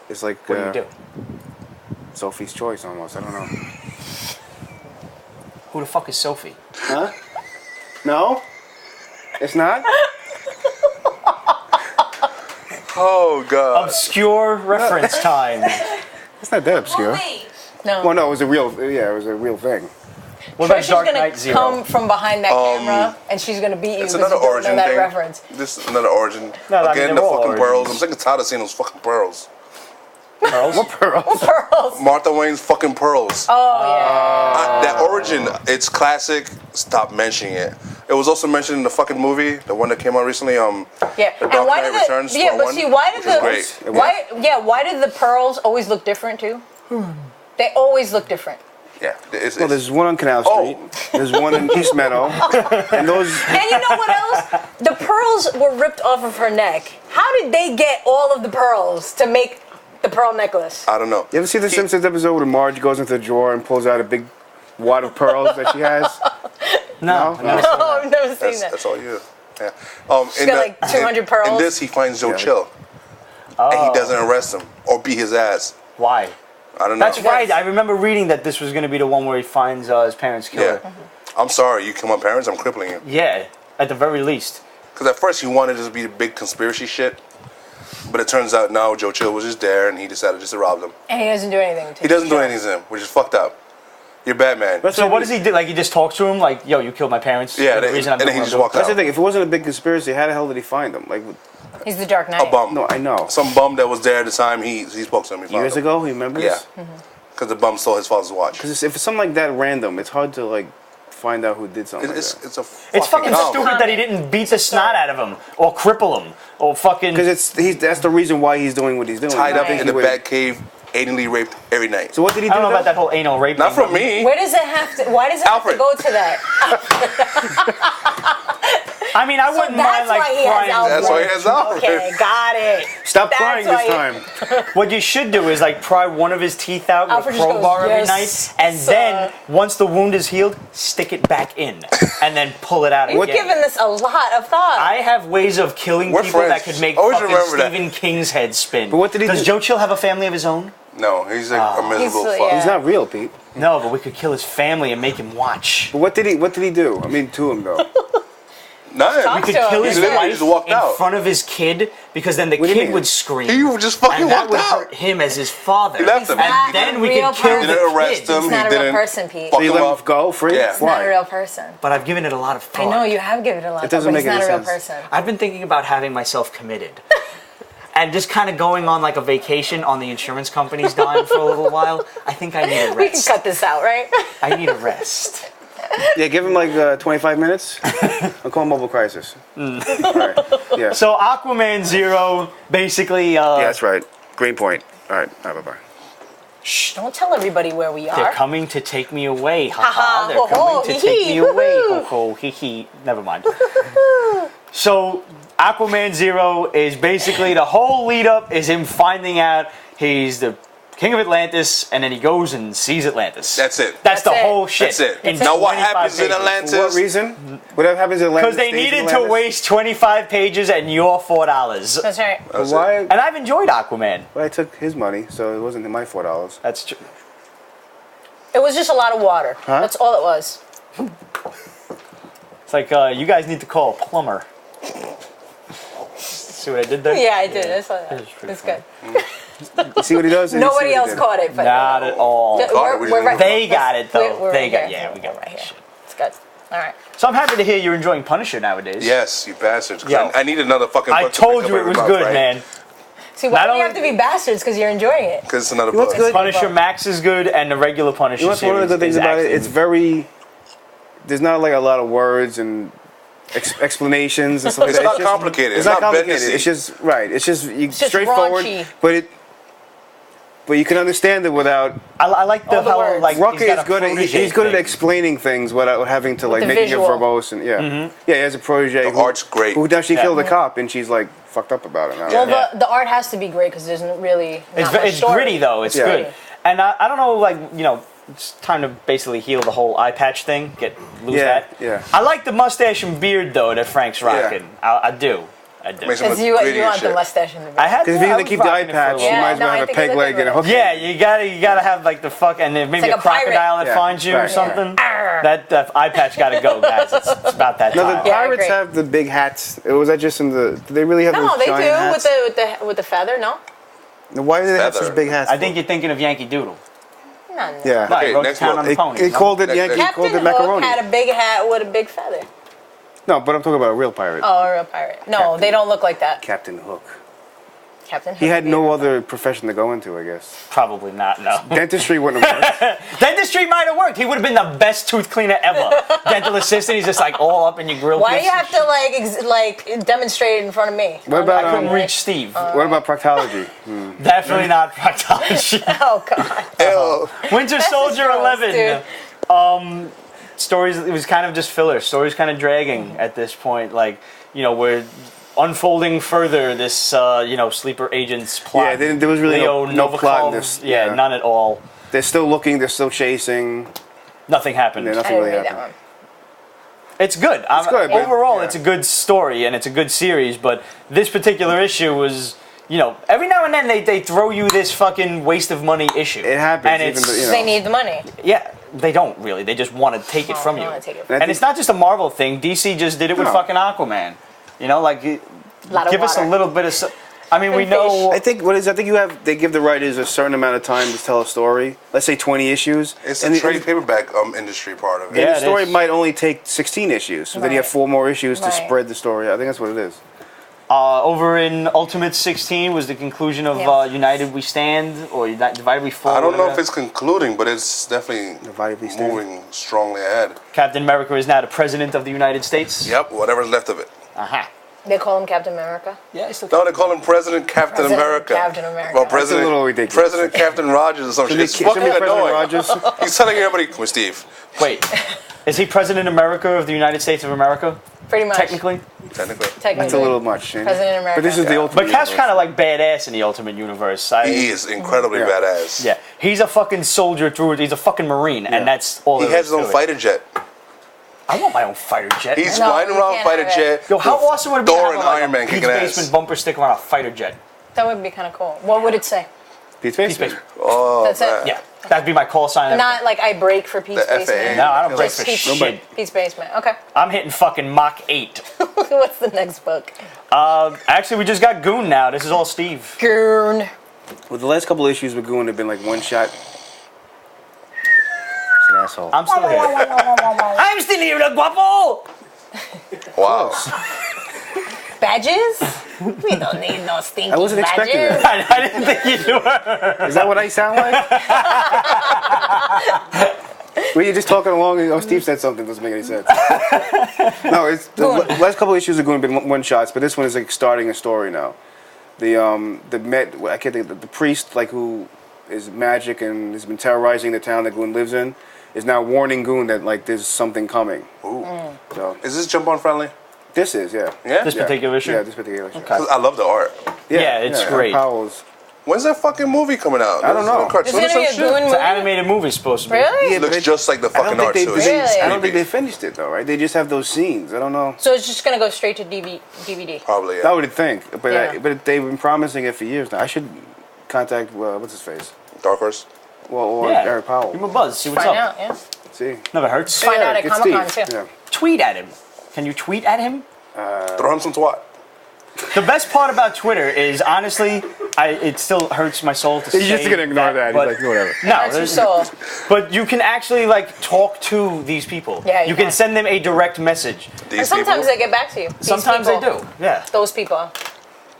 It's like What do you do? Sophie's Choice almost. I don't know. Who the fuck is Sophie? Huh? No? It's not? Oh god. Obscure reference time. It's not that obscure. No. Well, no, it was a real thing. What about She's Dark gonna Knight Zero? come from behind that camera and she's gonna beat you It's because another you don't origin know that thing. reference. This is another origin. No, I mean, Again, they're the all fucking origins. pearls. I'm sick and tired of seeing those fucking pearls. Pearls? What pearls? Pearls. Martha Wayne's fucking pearls. Oh yeah. That origin, it's classic. Stop mentioning it. It was also mentioned in the fucking movie, the one that came out recently. Yeah. The And Dark why Knight did Returns. the yeah? part But one, see, why did which was the great. why did the pearls always look different too? They always look different. Yeah. Well, there's one on Canal Street. Oh. There's one in East Meadow. And those... And you know what else? The pearls were ripped off of her neck. How did they get all of the pearls to make the pearl necklace? I don't know. You ever see the Simpsons episode where Marge goes into the drawer and pulls out a big wad of pearls that she has? No. No? No, I've never seen that. That's all you. Yeah. She's got like 200 pearls. In this, he finds Joe Yeah. Chill. And he doesn't arrest him or beat his ass. Why? I don't know. That's right. I remember reading that this was going to be the one where he finds his parents killed. Yeah. I'm sorry, you kill my parents, I'm crippling you. Yeah, at the very least. Because at first he wanted it to be the big conspiracy shit. But it turns out now Joe Chill was just there and he decided just to rob them. And he doesn't do anything to He doesn't do Joe. anything to him, which is fucked up. You're Batman. So what does he do? Like he just talks to him, like, "Yo, you killed my parents." Yeah, The and reason I'm then doing he what just I'm doing." walked That's the out. thing. If it wasn't a big conspiracy, how the hell did he find them? Like, He's the Dark Knight. A bum. no, I know. Some bum that was there at the time, he spoke to him. He found Years him. ago, you remember Yeah. this? Because the bum stole his father's watch. Because if it's something like that random, it's hard to, like, find out who did something like that. It's a It's fucking dumb. stupid that he didn't beat the snot out of him or cripple him or fucking. Because that's the reason why he's doing what he's doing. Tied I up think in he the would- bat cave, anally raped every night. So what did he I do? don't know about though? that whole anal rape. Not thing, from but- me. Where does it have to? Why does it Alfred. have to go to that? I mean, I So wouldn't mind that's like why he has crying. Alfred. That's why he has Alfred. Okay, got it. Stop That's crying why this he- time. What you should do is like pry one of his teeth out with Alfred a just crowbar goes, every "Yes, night, and sir." then once the wound is healed, stick it back in, and then pull it out You're again. giving this a lot of thought. I have ways of killing We're people that friends. could make Always fucking remember that. Stephen King's head spin. But what did he Does do? Joe Chill have a family of his own? No, he's like a miserable He's- fuck. yeah. He's not real, Pete. No, but we could kill his family and make him watch. But what did he do? I mean, to him though. Nothing. Talk We could to him. kill He his literally wife just walked in out. front of his kid because then the What do you kid mean? would scream. He just fucking and that walked would out. hurt him as his father. He left him. And not then a we real could kill person. the Didn't arrest kid. him. He's He not a real didn't person, Pete. fuck So you him let him up. go free? Yeah. He's not a Why? real person. But I've given it a lot of thought. I know you have given it a lot. It doesn't but he's make any not a real sense. person. I've been thinking about having myself committed. And just kind of going on like a vacation on the insurance company's dime for a little while. I think I need a We can rest. cut this out, right? I need a rest. Yeah, give him like 25 minutes. I'll call Mobile Crisis. All right. Yeah. So Aquaman Zero, basically, Yeah, that's right. Green Point. All right. Bye bye. shh, Don't tell everybody where we they're are. coming to take me away. Ha Haha, ha, they're ho ho, coming to hee take hee, me away. woo-hoo. Ho ho, hee hee. Never mind. So Aquaman Zero is basically the whole lead up is him finding out he's the king of Atlantis, and then he goes and sees Atlantis. That's it. That's the That's it. whole shit. That's it. In Now what 25 happens in pages. Atlantis? For what reason? Whatever happens in Atlantis. Because they stays in needed to Atlantis? waste 25 pages and your $4. That's right. But why? And I've enjoyed Aquaman. Well, I took his money, so it wasn't my $4. That's true. It was just a lot of water. Huh? That's all it was. It's like, you guys need to call a plumber. See what I did there? Yeah, I did. I saw that. That was pretty It's good. You see what he does? and you see Nobody what he else did. caught it, but Not at all. Caught it, we didn't. They got it, though. We're They right got- here. yeah, we got right that here. shit. It's good. All right. So I'm happy to hear you're enjoying Punisher nowadays. Yes, you bastards. 'Cause Yo. I need another fucking book. I told you it was good, man. See, why Not do you only- have to be bastards? Because you're enjoying it. Because it's another You know what's book. good? Punisher Max is good, and the regular Punisher You know what's series one of the good things is about it? actually- It's very. There's not like a lot of words and explanations and stuff like It's that. not just- complicated. It's It's not not complicated. Bendis-y. It's just right. It's just just straightforward. raunchy. But you can understand it without. I like the All the how words. like Rucker he's got is a good. protege He's good at thing. explaining things without having to like the making visual. it verbose and yeah. Yeah, he has a protege. The art's great. Who does she Yeah. killed a cop and she's like fucked up about it now. Well, Yeah. the art has to be great because there's really It's, not much it's story. gritty though. It's Yeah. good. And I don't know, like it's time to basically heal the whole eye patch thing. Lose Yeah, that. yeah. I like the mustache and beard though that Frank's rocking. I do. Makes him Because look you gritty and want the shit. mustache in the I back. had. Because if you're I gonna was keep the eye rocking it for a patch, little you Yeah, might as well no, I have a think peg it's leg and a hook. Yeah, you gotta have like the fuck, and then maybe like a a pirate. crocodile that Yeah, finds you or right. something. That eye patch gotta go, guys. It's about that No, the time. Yeah, I pirates agree. have the big hats. Was that just in the? Do they really have No, those they do giant hats? with the feather. No, Why do they have Feather. such big hats? I think you're thinking of Yankee Doodle. no. Yeah. Right, Okay, Road next to Town one. on the Pony. He no? called it Next- Yankee. He called Captain it Hook macaroni. had a big hat with a big feather. No, but I'm talking about a real pirate. Oh, a real pirate. No, Captain. they don't look like that. Captain Hook. Captain He had Hook. no other profession to go into, I guess. Probably not. No. Dentistry wouldn't have worked. Dentistry might have worked. He would have been the best tooth cleaner ever. Dental assistant. He's just like all up in your grill. Why do you have to like demonstrate it in front of me? What about I couldn't reach Steve. what about proctology? Definitely not proctology. Oh God. Winter Soldier gross, 11. Stories. It was kind of just filler. Stories kind of dragging at this point. Like, we're unfolding further this sleeper agent's plot. Yeah, there was really Leo no plot in Novikov, this. Yeah, none at all. They're still looking. They're still chasing. Nothing happened. Yeah, I nothing didn't really read that happened. one. It's good. good, but- Overall, yeah. it's a good story and it's a good series. But this particular issue was, every now and then they throw you this fucking waste of money issue. It happens, And even it's, though, They need the money. yeah, they don't really. They just want to take it from they you. wanna take it. And it's not just a Marvel thing. DC just did it with No. fucking Aquaman. Lot of give us a water. little bit of. I mean, we And know. I think they give the writers a certain amount of time to tell a story. Let's say 20 issues. It's and the trade paperback industry part of it. Yeah, the it story is. might only take 16 issues. So then you have Right. 4 more issues to Right. spread the story. I think that's what it is. Over in Ultimate 16 was the conclusion of Yeah. United We Stand or Divided We Fall. I don't know whatever if it's concluding, but it's definitely Divided we stand. moving strongly ahead. Captain America is now the president of the United States. Yep, whatever's left of it. Aha. They call him Captain America. Yeah, it's still No, they call him President Captain President America. Captain America. Well, That's a President, little ridiculous. President Captain Rogers or some shit. It's Shouldn't fucking be President annoying. Rogers? He's telling everybody, come on, Steve. Wait, is he President America of the United States of America? Pretty much. Technically? Technically. Technically. That's a little much. eh? President America. But this is the Yeah. ultimate. But Cap's universe. kind of like badass in the Ultimate Universe. He is incredibly Yeah. badass. Yeah, he's a fucking soldier through it. He's a fucking Marine, and that's all He there has is his own to it. fighter jet. I want my own fighter jet. He's man. No, flying you around can't fighter have it. jet. Yo, how with awesome would it be to Thor have and like Iron Man a Pete's kicking Basement ass. bumper sticker on a fighter jet? That would be kind of cool. What would it say? Pete's Pete's Basement. Basement. Oh, That's it? man. Yeah, that'd be my call sign. Not like I break for Pete's The Basement. FAA. No, I don't break Just for Pete's, shit. Pete's Basement. Okay. I'm hitting fucking Mach 8. What's the next book? Actually, we just got Goon now. This is all Steve. Goon. Well, the last couple issues with Goon have been like one shot. He's an asshole. I'm still here. I'm still here, the guapo! Wow. Badges? We don't need no stinky I wasn't expecting badges. that. I didn't think you were. Is that what I sound like? Well, you're just talking along and Steve said something, doesn't make any sense. No, it's the last couple issues are going to be one shots, but this one is like starting a story now. I can't think the priest like who is magic and has been terrorizing the town that Goon lives in is now warning Goon that like there's something coming. Ooh. So Is this jump on friendly? this is Yeah? This particular issue? Yeah, this particular issue. Okay. I love the art. Yeah, it's great. Powell's. When's that fucking movie coming out? I don't know. Is it a cartoon Is it or gonna some be a shit? Goon It's movie? an animated movie supposed to be. Really? Yeah, It looks but just like the I don't fucking think art they, too. they- Really? I don't think creepy. they finished it though, right? They just have those scenes. I don't know. So it's just gonna go straight to DVD. Probably, I yeah. would think, but Yeah. but they've been promising it for years now. I should contact what's his face? Dark Horse. Well, or Yeah. Eric Powell. Give him a buzz. See what's Find up. out, yeah. See. Never hurts. Find out at Eric, it's Comic-Con, Steve. too. Yeah. Tweet at him. Can you tweet at him? Throw him some twat. The best part about Twitter is honestly, it still hurts my soul to say. He's just gonna ignore that. He's but- like, whatever. No, That's your there's- soul. but you can actually like talk to these people. Yeah, you you can can. send them a direct message. These And sometimes people. they get back to you. These Sometimes they people. do. Yeah. Those people.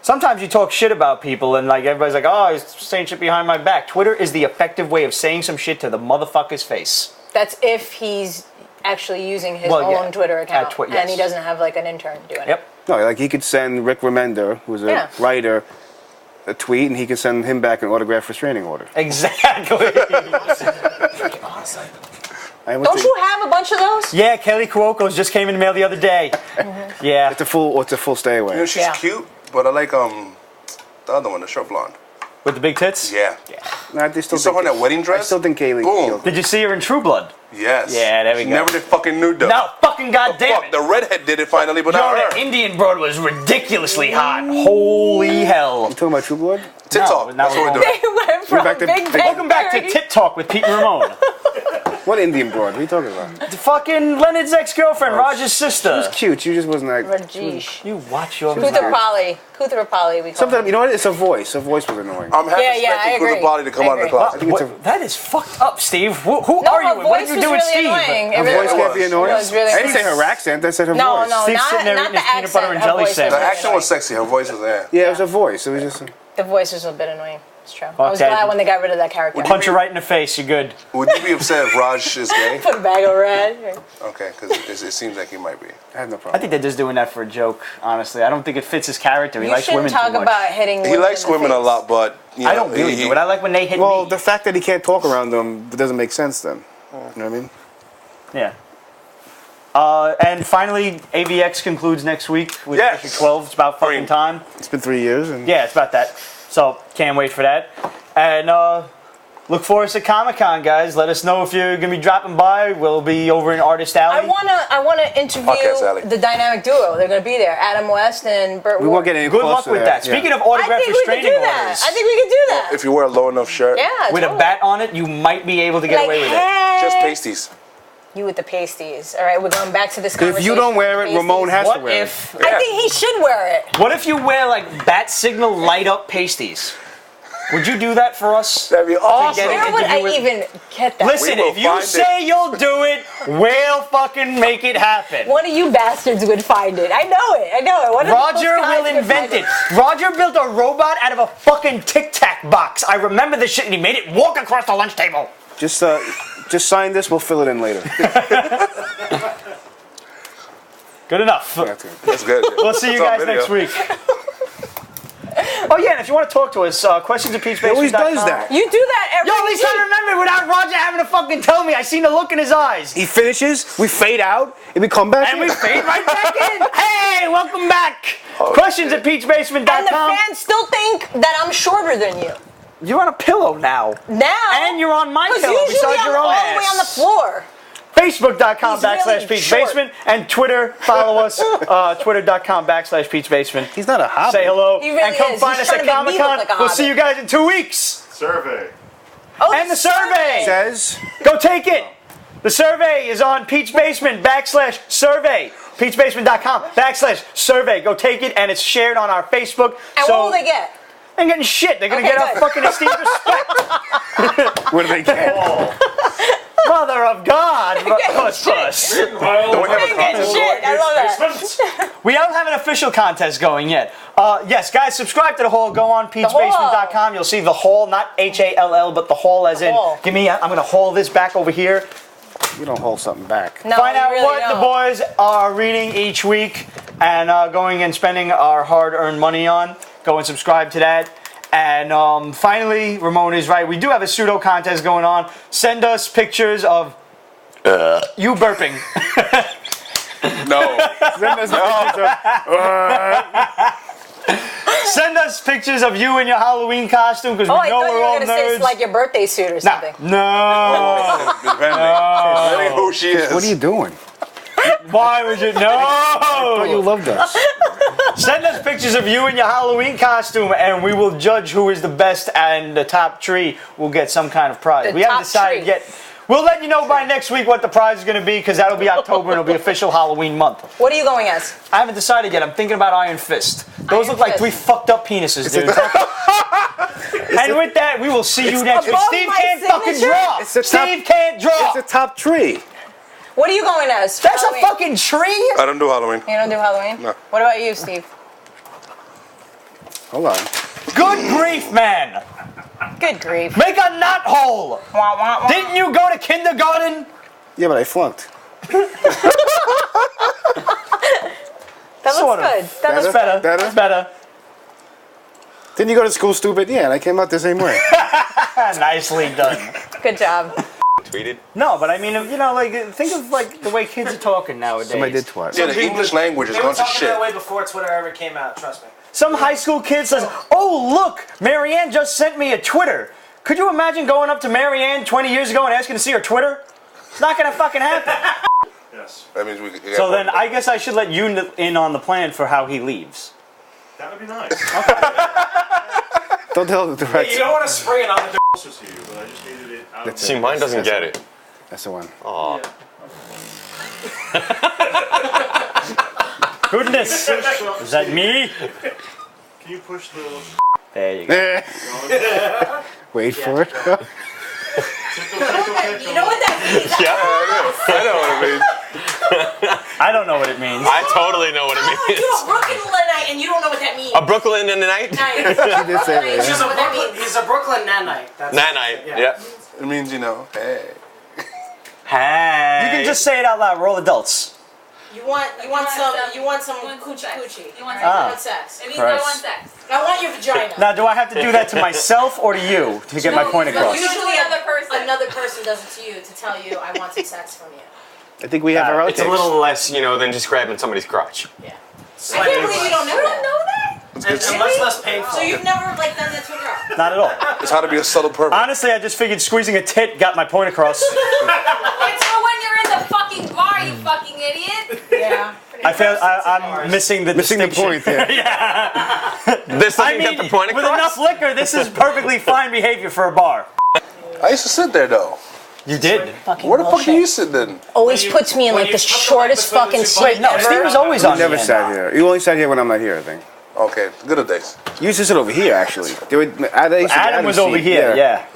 Sometimes you talk shit about people and like everybody's like, oh, he's saying shit behind my back. Twitter is the effective way of saying some shit to the motherfucker's face. That's if he's actually using his Well, yeah. own Twitter account. At And he yes. doesn't have like an intern doing it. Yep. No, like he could send Rick Remender, who's a Yeah. writer, a tweet, and he could send him back an autographed restraining order. Exactly. I would Don't think you have a bunch of those? Yeah, Kelly Cuoco's just came in the mail the other day. Yeah. It's a full stay away. You know, she's Yeah. cute, but I like the other one, the short blonde. With the big tits? Yeah. Nah, they still You saw her in think- that wedding dress? I still think Kaylee. Boom. killed it. Did you see her in True Blood? Yes. Yeah, there we She go. never did fucking nude though. No, fucking goddamn Fuck, it. the redhead did it finally, but Yo, not that her. Indian broad was ridiculously hot. Holy hell. You talking about True Blood? Tit No, Talk. now That's we're what we're going- doing. They went from back to- Big Bang Welcome back to Theory. Tit Talk with Pete and Ramon. What Indian broad? What are you talking about? The fucking Leonard's ex-girlfriend, Roger's She was sister. cute. She just wasn't like. Rajesh. You watch your Kuthrapali, we call Something. him. You know what? It's her voice. Her voice was annoying. I'm half Yeah, I expecting agree. Kuda Body to come I out of the agree. closet. think it's What? That is fucked up, Steve. Who No, are you? her with? What voice did you was do with really Steve? annoying. Her It really voice can't was. be annoying. It was really I didn't say annoying. her accent. I said her No, voice. no, Steve not, sitting there not eating the his peanut accent. butter and her jelly voice was sandwich. The really action was annoying. sexy. Her voice was there. Yeah, it was her voice. It was just. The voice was a bit annoying. It's true. I was Okay. glad when they got rid of that character. Punch her right in the face. You're good. Would you be upset if Raj is gay? Put a bag of red. Okay, because it seems like he might be. I have no I problem. think they're just doing that for a joke. Honestly, I don't think it fits his character. He You likes shouldn't women talk too much. about hitting women He likes in the women a face. lot, but you know, I don't really do it. I like when they hit Well, me. the fact that he can't talk around them doesn't make sense then. You know what I mean? Yeah. And finally, AVX concludes next week with Yes. issue 12. It's about fucking time. It's been 3 years. And Yeah, it's about that. So, can't wait for that. And look for us at Comic-Con, guys. Let us know if you're going to be dropping by. We'll be over in Artist Alley. I wanna interview Podcast alley. the dynamic duo. They're gonna be there. Adam West and Burt we Ward. won't get any Good closer luck with to that. Yeah. Speaking of I autograph think we could restraining do that. orders, I think we could do that. if you wear a low enough shirt, Yeah. with a totally. bat on it, you might be able to get Like, away with it. hey. just pasties. You with the pasties. All right, we're going back to this conversation. If you don't wear it, Pasties. Ramon has to What wear if? I think he should wear it. What if you wear like bat signal light up pasties? Would you do that for us? That'd be awesome. get it. Where would I interview with- even get that? Listen, We will if you find say you'll do it, we'll fucking make it happen. One of you bastards would find it. I know it. I know it. One of Roger those guys will would invent find it. Roger built a robot out of a fucking Tic Tac box. I remember this shit, and he made it walk across the lunch table. Just sign this. We'll fill it in later. Good enough. That's good. That's good. We'll see you It's on guys next video. week. Oh yeah, and if you want to talk to us, questions at He always does that. You do that every Yo, at least I remember without Roger having to fucking tell me. I seen the look in his eyes. He finishes, we fade out, and we come back And in. we fade right back in. Hey, welcome back. Questions at And the peachbasement.com. fans still think that I'm shorter than you. You're on a pillow now. Now. And you're on my Because pillow usually beside I'm your own all ass. the way on the floor. Facebook.com He's really /Peach short. Basement and Twitter. Follow us. Twitter.com /Peach Basement. He's not a hobbit. Say hello He really and come is. find He's us trying at to make me Comic Con. look like a We'll see hobbit. you guys in 2 weeks. Survey. Oh, And the survey. Says Go take it. The survey is on Peach Basement /survey. Peachbasement.com /survey. Go take it, and it's shared on our Facebook. And so what will they get? They're getting shit. They're gonna Okay, get our good. fucking esteemed respect. what do they get? Mother of God. Puss, puss. Don't we have a They get contest? shit. I love that. We don't have an official contest going yet. Yes, guys, subscribe to the Hall. Go on peachbasement.com. You'll see the Hall, not Hall, but the Hall as in. Hall. I'm gonna haul this back over here. You don't hold something back. No, Find you out really what the don't. boys are reading each week and going and spending our hard-earned money on. Go and subscribe to that. And finally, Ramon is right. We do have a pseudo contest going on. Send us pictures of you burping. No. Send us pictures Send us pictures of you in your Halloween costume because Oh, we I know thought you we're were all going to say nerds. it's like your birthday suit or something. No. Depending who she is. What are you doing? Why would you? Oh, you No. loved us. Send us pictures of you in your Halloween costume, and we will judge who is the best, and the top tree will get some kind of prize. The We haven't top decided tree. yet. We'll let you know by next week what the prize is going to be, because that'll be October and it'll be official Halloween month. What are you going as? I haven't decided yet. I'm thinking about Iron Fist. Those Iron look like Fist. 3 fucked up penises, dude. And with that, we will see you next week. above Steve my can't fucking signature? draw. It's a top- Steve can't draw. It's a top tree. What are you going as? That's a Halloween? fucking tree. I don't do Halloween. You don't do Halloween? No. What about you, Steve? Hold on. Good grief, man. Good grief. Make a knot hole. Wah, wah, wah. Didn't you go to kindergarten? Yeah, but I flunked. That looks Sort of. good. That looks Better. Better? That's better. Didn't you go to school, stupid? Yeah, and I came out the same way. Nicely done. good job. Tweeted. No, but I mean, you know, like, think of like the way kids are talking nowadays. Somebody did twice. Yeah, the English language is They were going to talking shit. that way before Twitter ever came out, trust me. Some high school kid says, "Oh, look, Marianne just sent me a Twitter." Could you imagine going up to Marianne 20 years ago and asking to see her Twitter? It's not gonna fucking happen. Yes. That means we. So then, I guess I should let you in on the plan for how he leaves. That would be nice. Don't tell the Hey, threats. you don't want to spray it on the closer to you, but I just needed it out of That's the See, mine doesn't get it. That's the one. Aw. Goodness, is that me? Can you push the There you go. Wait for it. tickle, tickle, tickle? You know what that means? I know what I mean. I don't know what it means. I totally know what it You're means. a Brooklynite and you don't know what that means. A Brooklyn in the night? Night. She did say that. He's Yeah. a Brooklyn. He's a Brooklyn nanite. That's Nanite. Yeah. It means, you know, hey. Hey. You can just say it out loud. We're all adults. You want some coochie coochie. You want Ah. You want sex. It means Christ. I want sex. I want your vagina. Now, do I have to do that to myself or to you to get my point across? Usually Another person. another person does it to you to tell you I want some sex from you. I think we have our It's a outtakes. little less, than just grabbing somebody's crotch. Yeah. I can't believe you don't know that. and much less painful. So you've never done that to a girl? Not at all. It's how to be a subtle pervert. Honestly, I just figured squeezing a tit got my point across. It's for when you're in the fucking bar, you fucking idiot. Yeah. I'm missing the Missing the distinction. point there. This I doesn't mean, get the point with across. enough liquor, this is perfectly fine behavior for a bar. I used to sit there though. You did. Where the fuck do you sit then? Always puts me in like the shortest fucking seat Wait, no, ever. Steve was always You on never the end. sat here. You only sat here when I'm not here, I think. Okay, good old days. You used to sit over here, actually. Adam was over here, yeah.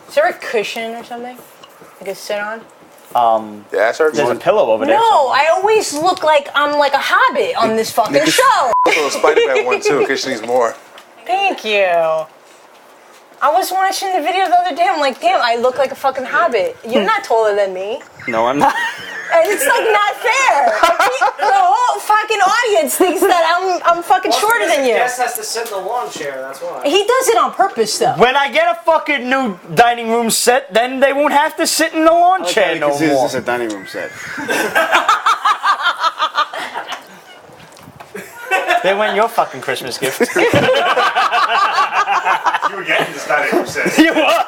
Is there a cushion or something I could sit on? The ass hurts? There's a pillow over there. No, I always look like I'm like a hobbit on this fucking show. Also, the SpiderMan one too, in case she needs more. Thank you. I was watching the video the other day. I'm like, damn, I look like a fucking hobbit. You're not taller than me. No, I'm not. And it's like not fair. The whole fucking audience thinks that I'm fucking shorter than you. Guest has to sit in the lawn chair. That's why. He does it on purpose though. When I get a fucking new dining room set, then they won't have to sit in the lawn chair no Considers more. this a dining room set. They went your fucking Christmas gift. You were getting this dining room set. You are.